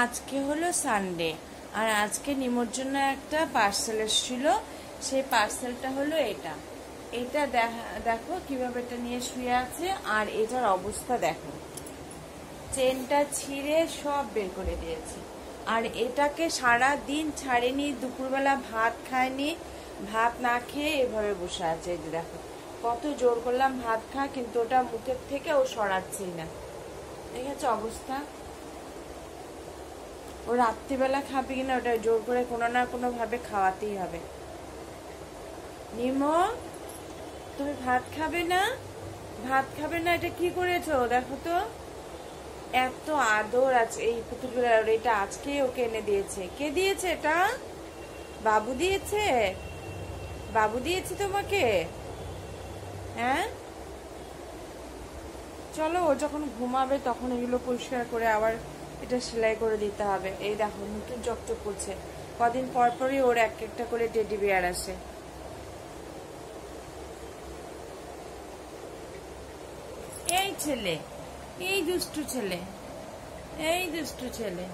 আজকে হলো সানডে, আর আজকে নিমোর জন্য একটা পার্সেল এসেছিল। সেই পার্সেলটা হলো এটা। এটা দেখো কিভাবে এটা নিয়ে শুয়ে আছে, আর এটার অবস্থা দেখো, চেনটা ছিঁড়ে সব বের করে দিয়েছে। আর এটাকে সারা দিন ছাড়েনি, দুপুরবেলা ভাত খায়নি, ভাত না খেয়ে এভাবে বসে আছে। এই যে দেখো, কত জোর করলাম ভাত খা, কিন্তু ওটা মুখের থেকে ও সরাচ্ছেই না। দেখেছো অবস্থা? ও রাত্রিবেলা খাবে কিনা ওটা জোর করে কোনো না কোনো ভাবে খাওয়াতেই হবে। নিমো, তুমি ভাত খাবে না? ভাত খাবে না? এটা কি করেছো দেখো তো। এত আদর আছে এই পুতুলগুলোর। এটা আজকে ওকে এনে দিয়েছে। কে দিয়েছে এটা? বাবু দিয়েছে? বাবু দিয়েছে তোমাকে? হ্যাঁ, চলো ও যখন ঘুমাবে তখন এগুলো পরিষ্কার করে আবার এটা সেলাই করে দিতে হবে। এই দেখো নতুন চকচক করছে। কদিন পর পরই ওর এক একটা করে টেডি বিয়ার আসে। এই ছেলে, এই দুষ্টু ছেলে, এই দুষ্টু ছেলে।